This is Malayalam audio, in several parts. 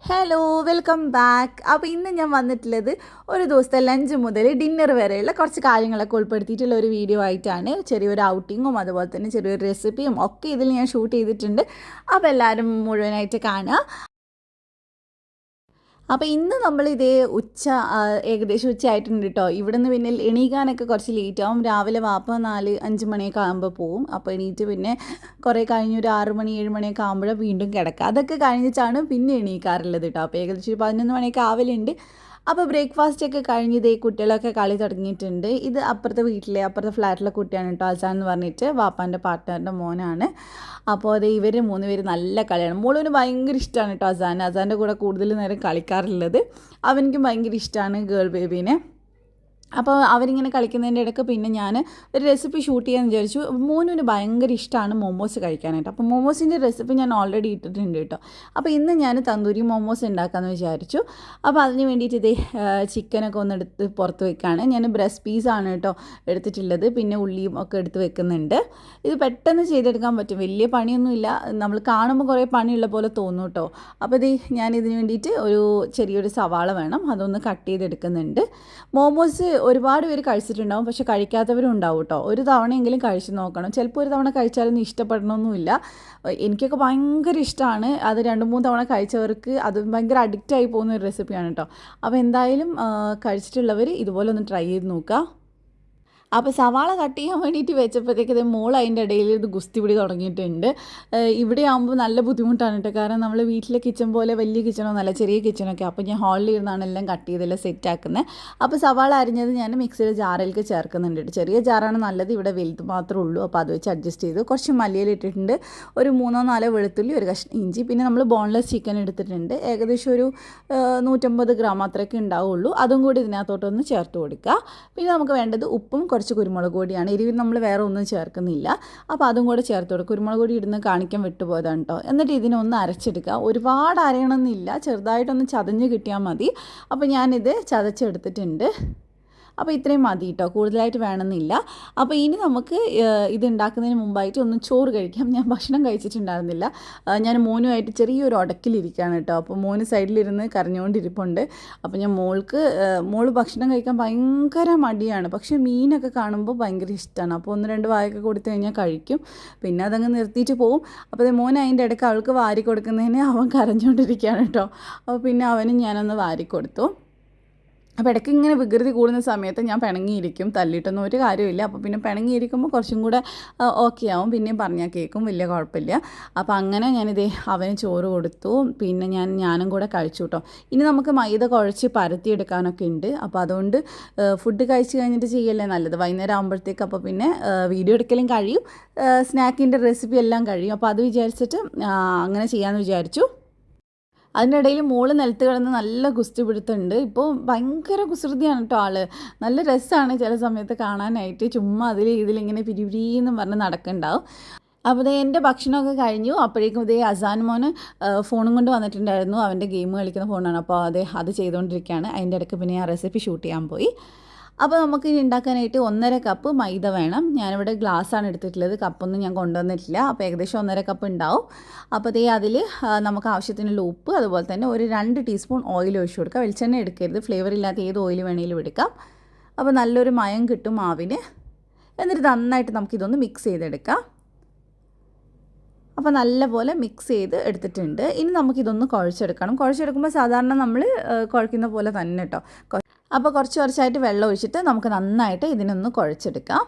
Hello welcome back. അപ്പോൾ ഇന്ന് ഞാൻ വന്നിട്ടുള്ളത് ഒരു ദിവസത്തെ ലഞ്ച് മുതൽ ഡിന്നർ വരെയുള്ള കുറച്ച് കാര്യങ്ങളൊക്കെ ഉൾപ്പെടുത്തിയിട്ടുള്ള ഒരു വീഡിയോ ആയിട്ടാണ്. ചെറിയൊരു ഔട്ടിങ്ങും അതുപോലെ തന്നെ ചെറിയൊരു റെസിപ്പിയും ഒക്കെ ഇതിൽ ഞാൻ ഷൂട്ട് ചെയ്തിട്ടുണ്ട്. അപ്പോൾ എല്ലാവരും മുഴുവനായിട്ട് കാണുക. അപ്പോൾ ഇന്ന് നമ്മളിതേ ഏകദേശം ഉച്ചയായിട്ടുണ്ട് കേട്ടോ. ഇവിടെ നിന്ന് പിന്നെ എണീക്കാനൊക്കെ കുറച്ച് ലേറ്റ് ആവും. രാവിലെ വാപ്പ 4-5 മണിയൊക്കെ ആകുമ്പോൾ പോവും. അപ്പോൾ എണീറ്റ് പിന്നെ കുറേ കഴിഞ്ഞ് ഒരു 6 മണി 7 മണിയൊക്കെ ആകുമ്പോഴേ വീണ്ടും കിടക്കുക. അതൊക്കെ കഴിഞ്ഞിട്ടാണ് പിന്നെ എണീക്കാറുള്ളത് കേട്ടോ. അപ്പോൾ ഏകദേശം ഒരു 11 മണിയൊക്കെ ആവലുണ്ട്. അപ്പോൾ ബ്രേക്ക്ഫാസ്റ്റൊക്കെ കഴിഞ്ഞ് ഇതേ കുട്ടികളൊക്കെ കളി തുടങ്ങിയിട്ടുണ്ട്. ഇത് അപ്പുറത്തെ ഫ്ലാറ്റിലെ കുട്ടിയാണ് കേട്ടോ, അസാൻ എന്ന് പറഞ്ഞിട്ട് വാപ്പാൻ്റെ പാർട്ട്ണറിൻ്റെ മോനാണ്. അപ്പോൾ അത് ഇവർ 3 പേര് നല്ല കളിയാണ്. മോളിന് ഭയങ്കര ഇഷ്ടമാണ് കേട്ടോ അസാൻ്റെ കൂടെ കൂടുതൽ നേരം കളിക്കാറുള്ളത്. അവനിക്കും ഭയങ്കര ഇഷ്ടമാണ് ഗേൾ ബേബീനെ. അപ്പോൾ അവരിങ്ങനെ കളിക്കുന്നതിൻ്റെ ഇടയ്ക്ക് പിന്നെ ഞാൻ ഒരു റെസിപ്പി ഷൂട്ട് ചെയ്യാമെന്ന് വിചാരിച്ചു. മോനുവിന് ഭയങ്കര ഇഷ്ടമാണ് മോമോസ് കഴിക്കാനായിട്ട്. അപ്പോൾ മോമോസിൻ്റെ റെസിപ്പി ഞാൻ ഓൾറെഡി ഇട്ടിട്ടുണ്ട് കേട്ടോ. അപ്പോൾ ഇന്ന് ഞാൻ തന്തൂരി മോമോസ് ഉണ്ടാക്കാമെന്ന് വിചാരിച്ചു. അപ്പോൾ അതിന് വേണ്ടിയിട്ട് ഇതേ ചിക്കനൊക്കെ ഒന്ന് എടുത്ത് പുറത്ത് വെക്കുകയാണ്. ഞാൻ ബ്രസ്റ്റ് പീസാണ് കേട്ടോ എടുത്തിട്ടുള്ളത്. പിന്നെ ഉള്ളിയും ഒക്കെ എടുത്ത് വെക്കുന്നുണ്ട്. ഇത് പെട്ടെന്ന് ചെയ്തെടുക്കാൻ പറ്റും, വലിയ പണിയൊന്നുമില്ല. നമ്മൾ കാണുമ്പോൾ കുറേ പണിയുള്ള പോലെ തോന്നും കേട്ടോ. അപ്പോൾ ഞാൻ ഇതിന് വേണ്ടിയിട്ട് ചെറിയൊരു സവാള വേണം, അതൊന്ന് കട്ട് ചെയ്തെടുക്കുന്നുണ്ട്. മോമോസ് ഒരുപാട് പേര് കഴിച്ചിട്ടുണ്ടാവും, പക്ഷെ കഴിക്കാത്തവരും ഉണ്ടാവും കേട്ടോ. ഒരു തവണയെങ്കിലും കഴിച്ച് നോക്കണം. ചിലപ്പോൾ ഒരു തവണ കഴിച്ചാലൊന്നും ഇഷ്ടപ്പെടണമെന്നില്ല. എനിക്കൊക്കെ ഭയങ്കര ഇഷ്ടമാണ്. അത് 2-3 തവണ കഴിച്ചവർക്ക് അത് ഭയങ്കര അഡിക്റ്റായി പോകുന്ന ഒരു റെസിപ്പിയാണ് കേട്ടോ. അപ്പോൾ എന്തായാലും കഴിച്ചിട്ടുള്ളവർ ഇതുപോലെ ഒന്ന് ട്രൈ ചെയ്ത് നോക്കുക. അപ്പോൾ സവാള കട്ട് ചെയ്യാൻ വേണ്ടിയിട്ട് വെച്ചപ്പോഴത്തേക്ക് മോൾ അതിൻ്റെ ഇടയിൽ ഇത് ഗുസ്തി പിടി തുടങ്ങിയിട്ടുണ്ട്. ഇവിടെ ആകുമ്പോൾ നല്ല ബുദ്ധിമുട്ടാണ് കേട്ടോ. കാരണം നമ്മൾ വീട്ടിലെ കിച്ചൺ പോലെ വലിയ കിച്ചണോ നല്ല ചെറിയ കിച്ചണൊക്കെ. അപ്പോൾ ഞാൻ ഹാളിൽ ഇരുന്നാണ് എല്ലാം കട്ട് ചെയ്തെല്ലാം സെറ്റാക്കുന്നത്. അപ്പോൾ സവാള അരിഞ്ഞത് ഞാൻ മിക്സിയുടെ ജാറിലേക്ക് ചേർക്കുന്നുണ്ട്. ചെറിയ ജാറാണ് നല്ലത്, ഇവിടെ വലുത് മാത്രമേ ഉള്ളൂ. അപ്പോൾ അത് വെച്ച് അഡ്ജസ്റ്റ് ചെയ്തു. കുറച്ച് മല്ലിയില ഇട്ടിട്ടുണ്ട്, ഒരു 3-4 വെളുത്തുള്ളി, ഒരു കഷ്ണം ഇഞ്ചി, പിന്നെ നമ്മൾ ബോൺലെസ് ചിക്കൻ എടുത്തിട്ടുണ്ട്. ഏകദേശം ഒരു 150 ഗ്രാം അത്രയൊക്കെ ഉണ്ടാവുള്ളൂ. അതും കൂടി ഇതിനകത്തോട്ടൊന്ന് ചേർത്ത് കൊടുക്കുക. പിന്നെ നമുക്ക് വേണ്ടത് ഉപ്പും കുറച്ച് കുരുമുളക് പൊടിയാണ്. എരിവിൽ നമ്മൾ വേറെ ഒന്നും ചേർക്കുന്നില്ല. അപ്പോൾ അതും കൂടെ ചേർത്ത് കൊടുക്കുക. കുരുമുളക് പൊടി ഇടുന്ന കാണിക്കാൻ വിട്ടുപോയതാണ് കേട്ടോ. എന്നിട്ട് ഇതിനൊന്ന് അരച്ചെടുക്കുക. ഒരുപാട് അരയണമെന്നില്ല, ചെറുതായിട്ടൊന്ന് ചതഞ്ഞ് കിട്ടിയാൽ മതി. അപ്പോൾ ഞാനിത് ചതച്ചെടുത്തിട്ടുണ്ട്. അപ്പോൾ ഇത്രയും മതി കേട്ടോ, കൂടുതലായിട്ട് വേണമെന്നില്ല. അപ്പോൾ ഇനി നമുക്ക് ഇത് ഉണ്ടാക്കുന്നതിന് മുമ്പായിട്ട് ഒന്ന് ചോറ് കഴിക്കാം. ഞാൻ ഭക്ഷണം കഴിച്ചിട്ടുണ്ടായിരുന്നില്ല. ഞാൻ മോനുമായിട്ട് ചെറിയൊരു ഉടക്കിലിരിക്കുകയാണ് കേട്ടോ. അപ്പോൾ മോന് സൈഡിലിരുന്ന് കരഞ്ഞുകൊണ്ടിരിപ്പുണ്ട്. അപ്പോൾ ഞാൻ മോള് ഭക്ഷണം കഴിക്കാൻ ഭയങ്കര മടിയാണ്, പക്ഷേ മീനൊക്കെ കാണുമ്പോൾ ഭയങ്കര ഇഷ്ടമാണ്. അപ്പോൾ 1-2 വായൊക്കെ കൊടുത്തു കഴിഞ്ഞാൽ കഴിക്കും, പിന്നെ അതങ്ങ് നിർത്തിയിട്ട് പോവും. അപ്പോൾ മോൻ അതിൻ്റെ ഇടയ്ക്ക് അവൾക്ക് വാരി കൊടുക്കുന്നതിന് അവൻ കരഞ്ഞുകൊണ്ടിരിക്കുകയാണ് കേട്ടോ. അപ്പോൾ പിന്നെ അവനും ഞാനൊന്ന് വാരി കൊടുത്തു. അപ്പോൾ ഇടയ്ക്ക് ഇങ്ങനെ വികൃതി കൂടുന്ന സമയത്ത് ഞാൻ പിണങ്ങിയിരിക്കും, തല്ലിയിട്ടൊന്നും ഒരു കാര്യമില്ല. അപ്പോൾ പിന്നെ പിണങ്ങിയിരിക്കുമ്പോൾ കുറച്ചും കൂടെ ഓക്കെ ആവും, പിന്നെയും പറഞ്ഞാൽ കേൾക്കും, വലിയ കുഴപ്പമില്ല. അപ്പോൾ അങ്ങനെ അവന് ചോറ് കൊടുത്തു. പിന്നെ ഞാനും കൂടെ കഴിച്ചു കേട്ടോ. ഇനി നമുക്ക് മൈദ കുഴച്ച് പരത്തിയെടുക്കാനൊക്കെ ഉണ്ട്. അപ്പോൾ അതുകൊണ്ട് ഫുഡ് കഴിച്ച് കഴിഞ്ഞിട്ട് ചെയ്യല്ലേ നല്ലത്, വൈകുന്നേരം ആകുമ്പോഴത്തേക്ക്. അപ്പോൾ പിന്നെ വീഡിയോ എടുക്കലും കഴിയും, സ്നാക്കിൻ്റെ റെസിപ്പി എല്ലാം കഴിയും. അപ്പോൾ അത് വിചാരിച്ചിട്ട് അങ്ങനെ ചെയ്യാമെന്ന് വിചാരിച്ചു. അതിനിടയിൽ മോള് നിലത്ത് കിടന്ന് നല്ല ഗുസ്തി പിടുത്തുണ്ട്. ഇപ്പോൾ ഭയങ്കര കുസൃതിയാണ് കേട്ടോ ആൾ. നല്ല രസമാണ് ചില സമയത്ത് കാണാനായിട്ട്. ചുമ്മാ ഇതിലിങ്ങനെ പിരിപിരിയെന്ന് പറഞ്ഞ് നടക്കുന്നുണ്ടാവും. അപ്പോൾ എൻ്റെ ഭക്ഷണമൊക്കെ കഴിഞ്ഞു. അപ്പോഴേക്കും അസാൻ മോന് ഫോണും കൊണ്ട് വന്നിട്ടുണ്ടായിരുന്നു. അവൻ്റെ ഗെയിം കളിക്കുന്ന ഫോണാണ്. അപ്പോൾ അത് ചെയ്തുകൊണ്ടിരിക്കുകയാണ്. അതിൻ്റെ ഇടയ്ക്ക് പിന്നെ ആ റെസിപ്പി ഷൂട്ട് ചെയ്യാൻ പോയി. അപ്പോൾ നമുക്ക് ഇനി ഉണ്ടാക്കാനായിട്ട് 1.5 കപ്പ് മൈദ വേണം. ഞാനിവിടെ ഗ്ലാസ്സാണ് എടുത്തിട്ടുള്ളത്, കപ്പൊന്നും ഞാൻ കൊണ്ടുവന്നിട്ടില്ല. അപ്പോൾ ഏകദേശം 1.5 കപ്പ് ഉണ്ടാവും. അപ്പോൾ അതിൽ നമുക്ക് ആവശ്യത്തിനുള്ള ഉപ്പ്, അതുപോലെ തന്നെ ഒരു 2 ടീസ്പൂൺ ഓയിൽ ഒഴിച്ച് കൊടുക്കുക. വെളിച്ചെണ്ണ എടുക്കരുത്, ഫ്ലേവർ ഇല്ലാത്ത ഏത് ഓയിൽ വേണമെങ്കിലും എടുക്കാം. അപ്പോൾ നല്ലൊരു മയം കിട്ടും മാവിന്. എന്നിട്ട് നന്നായിട്ട് നമുക്കിതൊന്ന് മിക്സ് ചെയ്തെടുക്കാം. അപ്പോൾ നല്ലപോലെ മിക്സ് ചെയ്ത് എടുത്തിട്ടുണ്ട്. ഇനി നമുക്കിതൊന്ന് കുഴച്ചെടുക്കണം. കുഴച്ചെടുക്കുമ്പോൾ സാധാരണ നമ്മൾ കുഴക്കുന്ന പോലെ തന്നെ കേട്ടോ. അപ്പോൾ കുറച്ചായിട്ട് വെള്ളം ഒഴിച്ചിട്ട് നമുക്ക് നന്നായിട്ട് ഇതിനൊന്ന് കുഴച്ചെടുക്കാം.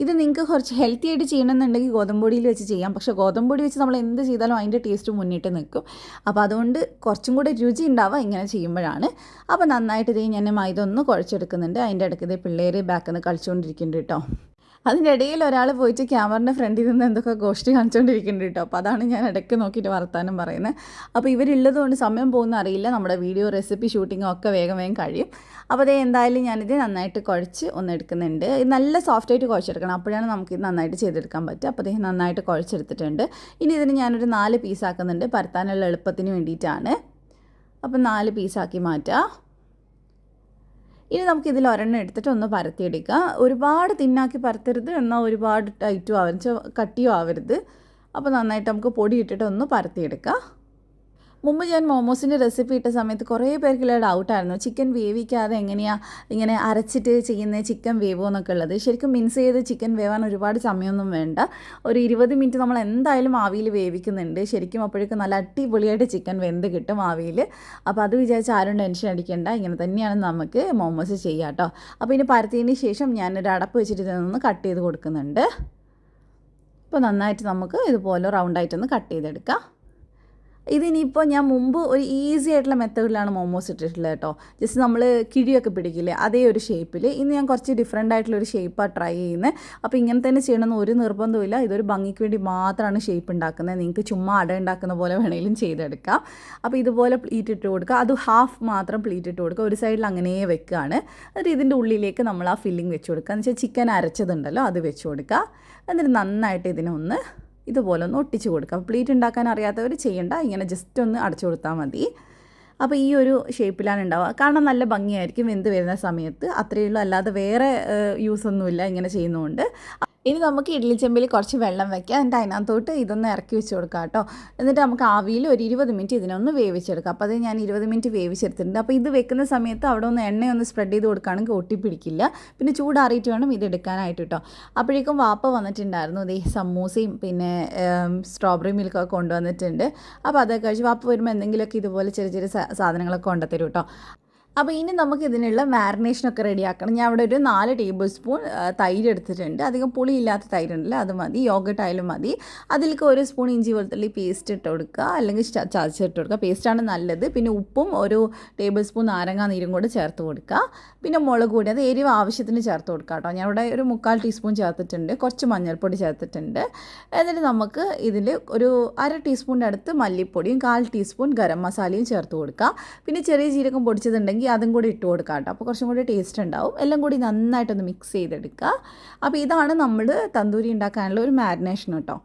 ഇത് നിങ്ങൾക്ക് കുറച്ച് ഹെൽത്തി ആയിട്ട് ചെയ്യണമെന്നുണ്ടെങ്കിൽ ഗോതമ്പൊടിയിൽ വെച്ച് ചെയ്യാം. പക്ഷേ ഗോതമ്പൊടി വെച്ച് നമ്മൾ എന്ത് ചെയ്താലും അതിൻ്റെ ടേസ്റ്റ് മുന്നിട്ട് നിൽക്കും. അപ്പോൾ അതുകൊണ്ട് കുറച്ചും കൂടെ രുചി ഉണ്ടാവുക ഇങ്ങനെ ചെയ്യുമ്പോഴാണ്. അപ്പോൾ നന്നായിട്ട് ഞാൻ മൈദ ഒന്ന് കുഴച്ചെടുക്കുന്നുണ്ട്. അതിൻ്റെ ഇടയ്ക്ക് പിള്ളേർ ബാക്കിൽ നിന്ന് കളിച്ചുകൊണ്ടിരിക്കുന്നുണ്ട് കേട്ടോ. അതിൻ്റെ ഇടയിൽ ഒരാൾ പോയിട്ട് ക്യാമറിൻ്റെ ഫ്രണ്ടിൽ നിന്ന് എന്തൊക്കെ ഗോഷ്ടി കാണിച്ചുകൊണ്ടിരിക്കുന്നുണ്ട് കേട്ടോ. അപ്പോൾ അതാണ് ഞാൻ ഇടയ്ക്ക് നോക്കിയിട്ട് വർത്താനം പറയുന്നത്. അപ്പോൾ ഇവരുള്ളത് കൊണ്ട് സമയം പോകുന്ന അറിയില്ല, നമ്മുടെ വീഡിയോ റെസിപ്പി ഷൂട്ടിങ്ങും ഒക്കെ വേഗം കഴിയും. അപ്പോൾ എന്തായാലും ഞാനിത് നന്നായിട്ട് കുഴച്ച് എടുക്കുന്നുണ്ട്. നല്ല സോഫ്റ്റായിട്ട് കുഴച്ചെടുക്കണം, അപ്പോഴാണ് നമുക്ക് ഇത് നന്നായിട്ട് ചെയ്തെടുക്കാൻ പറ്റുക. അപ്പോൾ നന്നായിട്ട് കുഴച്ചെടുത്തിട്ടുണ്ട്. ഇനി ഇതിന് ഞാനൊരു 4 പീസാക്കുന്നുണ്ട്, പരത്താനുള്ള എളുപ്പത്തിന് വേണ്ടിയിട്ടാണ്. അപ്പോൾ 4 പീസാക്കി മാറ്റാം. ഇനി നമുക്കിതിൽ ഒരെണ്ണം എടുത്തിട്ട് ഒന്ന് പരത്തിയെടുക്കുക. ഒരുപാട് തിന്നാക്കി പരത്തരുത്, എന്നാൽ ഒരുപാട് ടൈറ്റും ആവരുത്, കട്ടിയും ആവരുത്. അപ്പോൾ നന്നായിട്ട് നമുക്ക് പൊടി ഇട്ടിട്ട് ഒന്ന് പരത്തിയെടുക്കുക. മുമ്പ് ഞാൻ മോമോസിൻ്റെ റെസിപ്പി ഇട്ട സമയത്ത് കുറേ പേർക്കുള്ള ഡൗട്ടായിരുന്നു ചിക്കൻ വേവിക്കാതെ എങ്ങനെയാണ് ഇങ്ങനെ അരച്ചിട്ട് ചെയ്യുന്ന ചിക്കൻ വേവോ എന്നൊക്കെ ഉള്ളത്. ശരിക്കും മിൻസ് ചെയ്ത് ചിക്കൻ വേവാൻ ഒരുപാട് സമയമൊന്നും വേണ്ട. ഒരു 20 മിനിറ്റ് നമ്മൾ എന്തായാലും ആവിയിൽ വേവിക്കുന്നുണ്ട്. ശരിക്കും അപ്പോഴേക്കും നല്ല അടിപൊളിയായിട്ട് ചിക്കൻ വെന്ത് കിട്ടും ആവിയിൽ. അപ്പോൾ അത് വിചാരിച്ച് ആരും ടെൻഷൻ അടിക്കേണ്ട, ഇങ്ങനെ തന്നെയാണ് നമുക്ക് മോമോസ് ചെയ്യുക കേട്ടോ. അപ്പോൾ ഇനി പരത്തിയതിന് ശേഷം ഞാനൊരു അടപ്പ് വെച്ചിട്ട് ഇതൊന്ന് കട്ട് ചെയ്ത് കൊടുക്കുന്നുണ്ട്. ഇപ്പോൾ നന്നായിട്ട് നമുക്ക് ഇതുപോലെ റൗണ്ടായിട്ടൊന്ന് കട്ട് ചെയ്തെടുക്കാം. ഇതിനിപ്പോൾ ഞാൻ മുമ്പ് ഒരു ഈസി ആയിട്ടുള്ള മെത്തേഡിലാണ് മോമോസ് ഇട്ടിട്ടുള്ളത് കേട്ടോ. ജസ്റ്റ് നമ്മൾ കിഴിയൊക്കെ പിടിക്കില്ലേ, അതേ ഒരു ഷേപ്പിൽ. ഇന്ന് ഞാൻ കുറച്ച് ഡിഫറെൻ്റ് ആയിട്ടുള്ളൊരു ഷേപ്പാണ് ട്രൈ ചെയ്യുന്നത്. അപ്പോൾ ഇങ്ങനെ തന്നെ ചെയ്യണമെന്ന് ഒരു നിർബന്ധമില്ല. ഇതൊരു ഭംഗിക്ക് വേണ്ടി മാത്രമാണ് ഷേപ്പ് ഉണ്ടാക്കുന്നത്. നിങ്ങൾക്ക് ചുമ്മാ അട ഉണ്ടാക്കുന്ന പോലെ വേണമെങ്കിലും ചെയ്തെടുക്കാം. അപ്പോൾ ഇതുപോലെ പ്ലീറ്റ് ഇട്ട് കൊടുക്കുക. അത് ഹാഫ് മാത്രം പ്ലീറ്റ് ഇട്ട് കൊടുക്കുക. ഒരു സൈഡിൽ അങ്ങനെ വെക്കുകയാണ്. എന്നിട്ട് ഇതിൻ്റെ ഉള്ളിലേക്ക് നമ്മൾ ആ ഫില്ലിങ് വെച്ച് കൊടുക്കുക. എന്ന് വെച്ചാൽ ചിക്കൻ അരച്ചതുണ്ടല്ലോ അത് വെച്ച് കൊടുക്കുക. എന്നിട്ട് നന്നായിട്ട് ഇതിനൊന്ന് ഇതുപോലെ ഒന്ന് ഒട്ടിച്ച് കൊടുക്കുക. പ്ലീറ്റ് ഉണ്ടാക്കാൻ അറിയാത്തവർ ചെയ്യണ്ട, ഇങ്ങനെ ജസ്റ്റ് ഒന്ന് അടച്ചു കൊടുത്താൽ മതി. അപ്പോൾ ഈ ഒരു ഷേപ്പിലാണ് ഉണ്ടാവുക. കാണാൻ നല്ല ഭംഗിയായിരിക്കും വെന്ത് വരുന്ന സമയത്ത്. അത്രയേ ഉള്ളൂ, അല്ലാതെ വേറെ യൂസൊന്നുമില്ല ഇങ്ങനെ ചെയ്യുന്നതുകൊണ്ട്. ഇനി നമുക്ക് ഇഡ്ഡലി ചെമ്പിൽ കുറച്ച് വെള്ളം വയ്ക്കാം. എന്നിട്ട് അതിനകത്തോട്ട് ഇതൊന്ന് ഇറക്കി വെച്ച് കൊടുക്കാം കേട്ടോ. എന്നിട്ട് നമുക്ക് ആവിയിൽ ഒരു 20 മിനിറ്റ് ഇതിനൊന്ന് വേവിച്ചെടുക്കാം. അപ്പോൾ അത് ഞാൻ 20 മിനിറ്റ് വേവിച്ചെടുത്തിട്ടുണ്ട്. അപ്പോൾ ഇത് വെക്കുന്ന സമയത്ത് അവിടെ ഒന്ന് എണ്ണയൊന്ന് സ്പ്രെഡ് ചെയ്ത് കൊടുക്കുകയാണെങ്കിൽ ഒട്ടിപ്പിടിക്കില്ല. പിന്നെ ചൂടാറിയിട്ട് വേണം ഇത് എടുക്കാനായിട്ട് കേട്ടോ. അപ്പോഴേക്കും വാപ്പ വന്നിട്ടുണ്ടായിരുന്നു. ഇതേ സമൂസയും പിന്നെ സ്ട്രോബെറി മിൽക്കൊക്കെ കൊണ്ടുവന്നിട്ടുണ്ട്. അപ്പോൾ അതൊക്കെ കഴിച്ച് വാപ്പ വരുമ്പോൾ എന്തെങ്കിലുമൊക്കെ ഇതുപോലെ ചെറിയ ചെറിയ സാധനങ്ങളൊക്കെ കൊണ്ടുത്തരും കേട്ടോ. അപ്പോൾ ഇനി നമുക്ക് ഇതിനുള്ള മാരിനേഷനൊക്കെ റെഡിയാക്കണം. ഞാൻ അവിടെ ഒരു 4 ടേബിൾ സ്പൂൺ തൈര് എടുത്തിട്ടുണ്ട്. അധികം പുളിയില്ലാത്ത തൈരുണ്ടല്ലോ അത് മതി, യോഗട്ട് ആയാലും മതി. അതിലേക്ക് 1 സ്പൂൺ ഇഞ്ചി വെളുത്തുള്ളി പേസ്റ്റ് ഇട്ട് കൊടുക്കുക, അല്ലെങ്കിൽ ചതച്ചിട്ട് കൊടുക്കുക. പേസ്റ്റാണ് നല്ലത്. പിന്നെ ഉപ്പും 1 ടേബിൾ സ്പൂൺ നാരങ്ങാ നീരും കൂടെ ചേർത്ത് കൊടുക്കുക. പിന്നെ മുളക് പൊടി, അത് എരിവ് ആവശ്യത്തിന് ചേർത്ത് കൊടുക്കുക കേട്ടോ. ഞാൻ ഇവിടെ ഒരു 3/4 ടീസ്പൂൺ ചേർത്തിട്ടുണ്ട്. കുറച്ച് മഞ്ഞൾപ്പൊടി ചേർത്തിട്ടുണ്ട്. എന്നിട്ട് നമുക്ക് ഇതിൽ ഒരു 1/2 ടീസ്പൂണിൻ്റെ അടുത്ത് മല്ലിപ്പൊടിയും 1/4 ടീസ്പൂൺ ഗരം മസാലയും ചേർത്ത് കൊടുക്കുക. പിന്നെ ചെറിയ ജീരകം പൊടിച്ചതുണ്ടെങ്കിൽ അതും കൂടി ഇട്ട് കൊടുക്കാം കേട്ടോ. അപ്പോൾ കുറച്ചും കൂടി ടേസ്റ്റ് ഉണ്ടാവും. എല്ലാം കൂടി നന്നായിട്ടൊന്ന് മിക്സ് ചെയ്തെടുക്കുക. അപ്പോൾ ഇതാണ് നമ്മൾ തന്തൂരി ഉണ്ടാക്കാനുള്ള ഒരു മാരിനേഷൻ കേട്ടോ.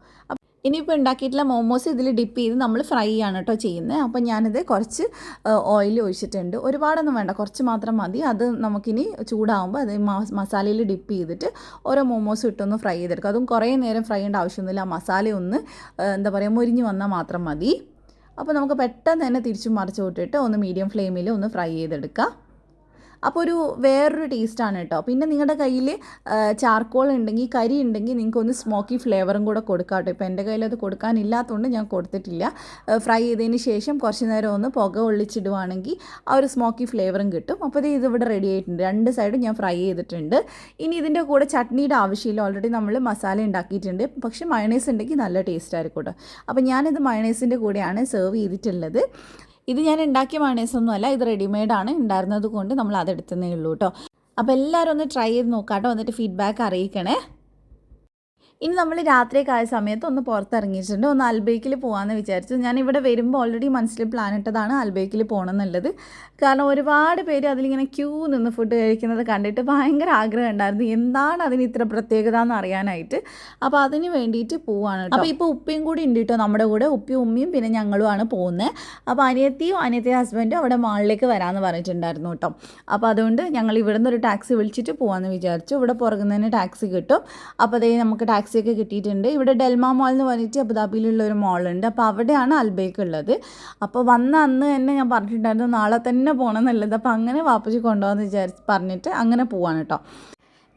ഇനിയിപ്പോൾ ഉണ്ടാക്കിയിട്ടുള്ള മോമോസ് ഇതിൽ ഡിപ്പ് ചെയ്ത് നമ്മൾ ഫ്രൈ ആണ് കേട്ടോ ചെയ്യുന്നത്. അപ്പോൾ ഞാനിത് കുറച്ച് ഓയിൽ ഒഴിച്ചിട്ടുണ്ട്. ഒരുപാടൊന്നും വേണ്ട, കുറച്ച് മാത്രം മതി. അത് നമുക്കിനി ചൂടാകുമ്പോൾ അത് മസാലയിൽ ഡിപ്പ് ചെയ്തിട്ട് ഓരോ മോമോസ് ഇട്ടൊന്ന് ഫ്രൈ ചെയ്തെടുക്കുക. അതും കുറേ നേരം ഫ്രൈ ചെയ്യേണ്ട ആവശ്യമൊന്നുമില്ല. മസാല ഒന്ന് എന്താ പറയുക മൊരിഞ്ഞ് വന്നാൽ മാത്രം മതി. അപ്പോൾ നമുക്ക് പെട്ടെന്ന് തന്നെ തിരിച്ചും മറിച്ച് വിട്ടിട്ട് ഒന്ന് മീഡിയം ഫ്ലെയിമിൽ ഒന്ന് ഫ്രൈ ചെയ്തെടുക്കുക. അപ്പോൾ ഒരു വേറൊരു ടേസ്റ്റാണ് കേട്ടോ. പിന്നെ നിങ്ങളുടെ കയ്യിൽ ചാർക്കോൾ ഉണ്ടെങ്കിൽ, കരി ഉണ്ടെങ്കിൽ നിങ്ങൾക്ക് ഒന്ന് സ്മോക്കി ഫ്ലേവറും കൂടെ കൊടുക്കാം കേട്ടോ. ഇപ്പോൾ എൻ്റെ കയ്യിൽ അത് കൊടുക്കാനില്ലാത്തതുകൊണ്ട് ഞാൻ കൊടുത്തിട്ടില്ല. ഫ്രൈ ചെയ്തതിന് ശേഷം കുറച്ച് നേരം ഒന്ന് പുക ഒളിച്ചിടുവാണെങ്കിൽ ആ ഒരു സ്മോക്കി ഫ്ലേവറും കിട്ടും. അപ്പോൾ ഇതിവിടെ റെഡി ആയിട്ടുണ്ട്. 2 സൈഡും ഞാൻ ഫ്രൈ ചെയ്തിട്ടുണ്ട്. ഇനി ഇതിൻ്റെ കൂടെ ചട്നിയുടെ ആവശ്യമില്ല, ഓൾറെഡി നമ്മൾ മസാല ഉണ്ടാക്കിയിട്ടുണ്ട്. പക്ഷേ മയണൈസ് ഉണ്ടെങ്കിൽ നല്ല ടേസ്റ്റ് ആയിരിക്കും കേട്ടോ. അപ്പോൾ ഞാനിത് മയണൈസിൻ്റെ കൂടെയാണ് സെർവ് ചെയ്തിട്ടുള്ളത്. ഇത് ഞാൻ ഉണ്ടാക്കിയ മയണൈസൊന്നുമല്ല, ഇത് റെഡിമെയ്ഡാണ്. ഉണ്ടായിരുന്നത് കൊണ്ട് നമ്മൾ അതെടുത്തതേ ഉള്ളൂ കേട്ടോ. അപ്പോൾ എല്ലാവരും ഒന്ന് ട്രൈ ചെയ്ത് നോക്കാം കേട്ടോ. എന്നിട്ട് ഫീഡ്ബാക്ക് അറിയിക്കണേ. ഇനി നമ്മൾ രാത്രിയൊക്കെ ആയ സമയത്ത് ഒന്ന് പുറത്തിറങ്ങിയിട്ടുണ്ട്. ഒന്ന് അൽബേക്കിൽ പോകാമെന്ന് വിചാരിച്ചു. ഞാനിവിടെ വരുമ്പോൾ ഓൾറെഡി മനസ്സിൽ പ്ലാൻ ഇട്ടതാണ് അൽബേക്കിൽ പോകണം എന്നുള്ളത്. കാരണം ഒരുപാട് പേര് അതിലിങ്ങനെ ക്യൂ നിന്ന് ഫുഡ് കഴിക്കുന്നത് കണ്ടിട്ട് ഭയങ്കര ആഗ്രഹം ഉണ്ടായിരുന്നു, എന്താണ് അതിന് ഇത്ര പ്രത്യേകത എന്ന് അറിയാനായിട്ട്. അപ്പോൾ അതിന് വേണ്ടിയിട്ട് പോവാണ് കേട്ടോ. അപ്പോൾ ഇപ്പോൾ ഉപ്പയും കൂടി ഉണ്ട് കേട്ടോ നമ്മുടെ കൂടെ. ഉപ്പയും ഉമ്മയും പിന്നെ ഞങ്ങളുമാണ് പോകുന്നത്. അപ്പോൾ അനിയത്തിയും ഹസ്ബൻഡും അവിടെ മാളിലേക്ക് വരാമെന്ന് പറഞ്ഞിട്ടുണ്ടായിരുന്നു കേട്ടോ. അപ്പോൾ അതുകൊണ്ട് ഞങ്ങൾ ഇവിടെ നിന്ന് ഒരു ടാക്സി വിളിച്ചിട്ട് പോകാമെന്ന് വിചാരിച്ചു. ഇവിടെ പുറകുന്നതിന് ടാക്സി കിട്ടും. അപ്പോൾ അതേ നമുക്ക് ടാക്സിയൊക്കെ കിട്ടിയിട്ടുണ്ട്. ഇവിടെ ഡെൽമ മാൾ എന്ന് പറഞ്ഞിട്ട് അബുദാബിയിലുള്ള ഒരു മോളുണ്ട്. അപ്പോൾ അവിടെയാണ് അൽബേക്ക് ഉള്ളത്. അപ്പോൾ വന്ന അന്ന് തന്നെ ഞാൻ പറഞ്ഞിട്ടുണ്ടായിരുന്നു നാളെ തന്നെ പോകണം എന്നുള്ളത്. അപ്പോൾ അങ്ങനെ വാപ്പച്ചി കൊണ്ടുപോകാമെന്ന് പറഞ്ഞിട്ട് അങ്ങനെ പോവാണ് കേട്ടോ.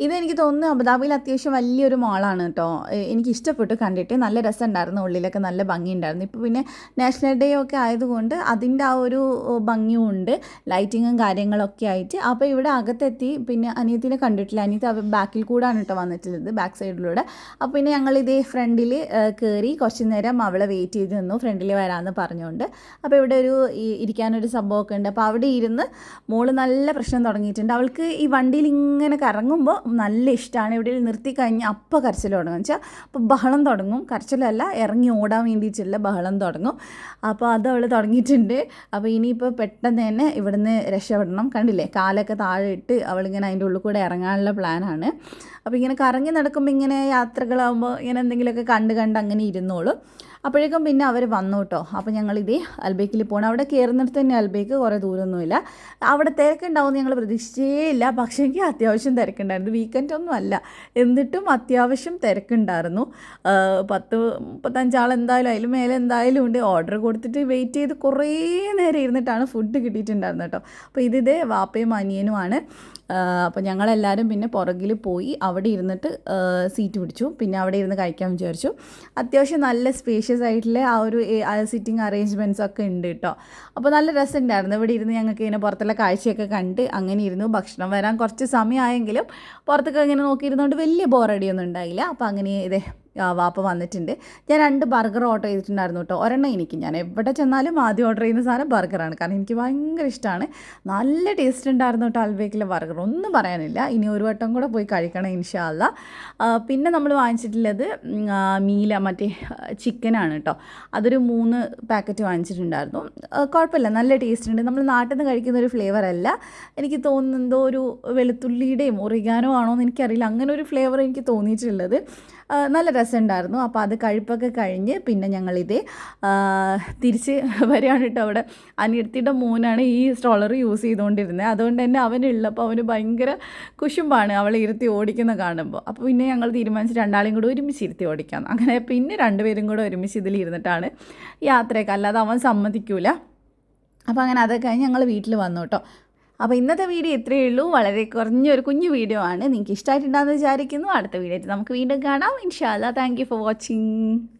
ഇതെനിക്ക് തോന്നുന്നു അബുദാബിയിൽ അത്യാവശ്യം വലിയൊരു മോളാണ് കേട്ടോ. എനിക്ക് ഇഷ്ടപ്പെട്ടു കണ്ടിട്ട്. നല്ല രസമുണ്ടായിരുന്നു, ഉള്ളിലൊക്കെ നല്ല ഭംഗിയുണ്ടായിരുന്നു. ഇപ്പോൾ പിന്നെ നാഷണൽ ഡേ ഒക്കെ ആയതുകൊണ്ട് അതിൻ്റെ ആ ഒരു ഭംഗിയും ഉണ്ട്, ലൈറ്റിങ്ങും കാര്യങ്ങളൊക്കെ ആയിട്ട്. അപ്പോൾ ഇവിടെ അകത്തെത്തി. പിന്നെ അനിയത്തിനെ കണ്ടിട്ടില്ല. അനിയത്തി ബാക്കിൽ കൂടാണ് കേട്ടോ വന്നിട്ടുള്ളത്, ബാക്ക് സൈഡിലൂടെ. അപ്പോൾ പിന്നെ ഞങ്ങൾ ഇതേ ഫ്രണ്ടിൽ കയറി കുറച്ച് നേരം അവളെ വെയിറ്റ് ചെയ്ത് നിന്നു, ഫ്രണ്ടിൽ വരാമെന്ന് പറഞ്ഞുകൊണ്ട്. അപ്പോൾ ഇവിടെ ഒരു ഇരിക്കാനൊരു സംഭവമൊക്കെ ഉണ്ട്. അപ്പോൾ അവിടെ ഇരുന്ന് മോള് നല്ല പ്രശ്നം തുടങ്ങിയിട്ടുണ്ട്. അവൾക്ക് ഈ വണ്ടിയിൽ ഇങ്ങനെ കറങ്ങുമ്പോൾ നല്ല ഇഷ്ടമാണ്. ഇവിടെ നിർത്തി കഴിഞ്ഞാൽ അപ്പം കരച്ചിൽ തുടങ്ങും. വെച്ചാൽ അപ്പോൾ ബഹളം തുടങ്ങും. കരച്ചിലല്ല, ഇറങ്ങി ഓടാൻ വേണ്ടിയിട്ടുള്ള ബഹളം തുടങ്ങും. അപ്പോൾ അത് അവൾ തുടങ്ങിയിട്ടുണ്ട്. അപ്പോൾ ഇനിയിപ്പോൾ പെട്ടെന്ന് തന്നെ ഇവിടുന്ന് രക്ഷപ്പെടണം. കണ്ടില്ലേ, കാലൊക്കെ താഴെ ഇട്ട് അവളിങ്ങനെ അതിൻ്റെ ഉള്ളിൽ കൂടെ ഇറങ്ങാനുള്ള പ്ലാനാണ്. അപ്പോൾ ഇങ്ങനെ കറങ്ങി നടക്കുമ്പോൾ ഇങ്ങനെ യാത്രകളാകുമ്പോൾ ഇങ്ങനെ എന്തെങ്കിലുമൊക്കെ കണ്ട് അങ്ങനെ ഇരുന്നോളും. അപ്പോഴേക്കും പിന്നെ അവർ വന്നു കേട്ടോ. അപ്പോൾ ഞങ്ങളിതേ അൽബേക്കിൽ പോകണം. അവിടെ കയറുന്നിടത്ത് തന്നെ അൽബേക്ക് കുറേ ദൂരമൊന്നുമില്ല. അവിടെ തിരക്കുണ്ടാവുമെന്ന് ഞങ്ങൾ പ്രതീക്ഷിച്ചേ ഇല്ല. പക്ഷേ എനിക്ക് അത്യാവശ്യം തിരക്കുണ്ടായിരുന്നു. വീക്കെൻഡ് ഒന്നും അല്ല, എന്നിട്ടും അത്യാവശ്യം തിരക്കുണ്ടായിരുന്നു. 10-35 ആൾ എന്തായാലും അതിൽ മേലെ എന്തായാലും ഉണ്ട്. ഓർഡർ കൊടുത്തിട്ട് വെയിറ്റ് ചെയ്ത് കുറേ നേരം ഇരുന്നിട്ടാണ് ഫുഡ് കിട്ടിയിട്ടുണ്ടായിരുന്നത് കേട്ടോ. അപ്പോൾ ഇതേ വാപ്പയും അനിയനുമാണ്. അപ്പോൾ ഞങ്ങളെല്ലാവരും പിന്നെ പുറകിൽ പോയി അവിടെ ഇരുന്നിട്ട് സീറ്റ് പിടിച്ചു. പിന്നെ അവിടെ ഇരുന്ന് കഴിക്കാൻ വിചാരിച്ചു. അത്യാവശ്യം നല്ല സ്പേഷ്യസ് ആയിട്ടുള്ള ആ ഒരു സിറ്റിംഗ് അറേഞ്ച്മെൻറ്റ്സ് ഒക്കെ ഉണ്ട് കേട്ടോ. അപ്പോൾ നല്ല രസമുണ്ടായിരുന്നു. ഇവിടെ ഇരുന്ന് ഞങ്ങൾക്ക് ഇങ്ങനെ പുറത്തുള്ള കാഴ്ചയൊക്കെ കണ്ട് അങ്ങനെ ഇരുന്നു. ഭക്ഷണം വരാൻ കുറച്ച് സമയമായെങ്കിലും പുറത്തൊക്കെ ഇങ്ങനെ നോക്കിയിരുന്നുകൊണ്ട് വലിയ ബോറടിയൊന്നും ഉണ്ടായില്ല. അപ്പോൾ അങ്ങനെ ഇതേ വാപ്പ വന്നിട്ടുണ്ട്. ഞാൻ 2 ബർഗർ ഓർഡർ ചെയ്തിട്ടുണ്ടായിരുന്നു കേട്ടോ. ഒരെണ്ണം എനിക്ക്, ഞാൻ എവിടെ ചെന്നാലും ആദ്യം ഓർഡർ ചെയ്യുന്ന സാധനം ബർഗറാണ്. കാരണം എനിക്ക് ഭയങ്കര ഇഷ്ടമാണ്. നല്ല ടേസ്റ്റ് ഉണ്ടായിരുന്നു കേട്ടോ അൽബേക്കിലെ ബർഗർ, ഒന്നും പറയാനില്ല. ഇനി ഒരു വട്ടം കൂടെ പോയി കഴിക്കണം ഇൻഷാ അല്ലാ. പിന്നെ നമ്മൾ വാങ്ങിച്ചിട്ടുള്ളത് മീല മറ്റേ ചിക്കനാണ് കേട്ടോ. അതൊരു 3 പാക്കറ്റ് വാങ്ങിച്ചിട്ടുണ്ടായിരുന്നു. കുഴപ്പമില്ല, നല്ല ടേസ്റ്റ് ഉണ്ട്. നമ്മൾ നാട്ടിൽ നിന്ന് കഴിക്കുന്ന ഒരു ഫ്ലേവർ അല്ല. എനിക്ക് തോന്നുന്നു എന്തോ ഒരു വെളുത്തുള്ളിയുടെയും ഒറിഗാനോ ആണോ എന്ന് എനിക്കറിയില്ല, അങ്ങനെ ഒരു ഫ്ലേവർ എനിക്ക് തോന്നിയിട്ടുള്ളത്. നല്ല രസമുണ്ടായിരുന്നു. അപ്പോൾ അത് കഴിപ്പൊക്കെ കഴിഞ്ഞ് പിന്നെ ഞങ്ങളിതേ തിരിച്ച് വരികയാണ് കേട്ടോ. അവിടെ അനിയത്തിയുടെ മോനാണ് ഈ സ്ട്രോളർ യൂസ് ചെയ്തുകൊണ്ടിരുന്നത്. അതുകൊണ്ട് തന്നെ അവനുള്ളപ്പോൾ അവന് ഭയങ്കര കുശുമ്പാണ് അവളെ ഇരുത്തി ഓടിക്കുന്ന കാണുമ്പോൾ. അപ്പോൾ പിന്നെ ഞങ്ങൾ തീരുമാനിച്ച് 2 കൂടെ ഒരുമിച്ച് ഇരുത്തി ഓടിക്കാം. അങ്ങനെ പിന്നെ 2 പേരും കൂടെ ഒരുമിച്ച് ഇതിലിരുന്നിട്ടാണ് യാത്രയൊക്കെ, അല്ലാതെ അവൻ സമ്മതിക്കൂല. അപ്പോൾ അങ്ങനെ അതൊക്കെ കഴിഞ്ഞ് ഞങ്ങൾ വീട്ടിൽ വന്നു കേട്ടോ. അപ്പോൾ ഇന്നത്തെ വീഡിയോ ഇത്രയേ ഉള്ളൂ. വളരെ കുറഞ്ഞൊരു കുഞ്ഞു വീഡിയോ ആണ്. നിങ്ങൾക്ക് ഇഷ്ടമായിട്ടുണ്ടാകുമെന്ന് വിചാരിക്കുന്നു. അടുത്ത വീഡിയോ ആയിട്ട് നമുക്ക് വീണ്ടും കാണാം ഇൻഷാ അല്ലാ. Thank you for watching.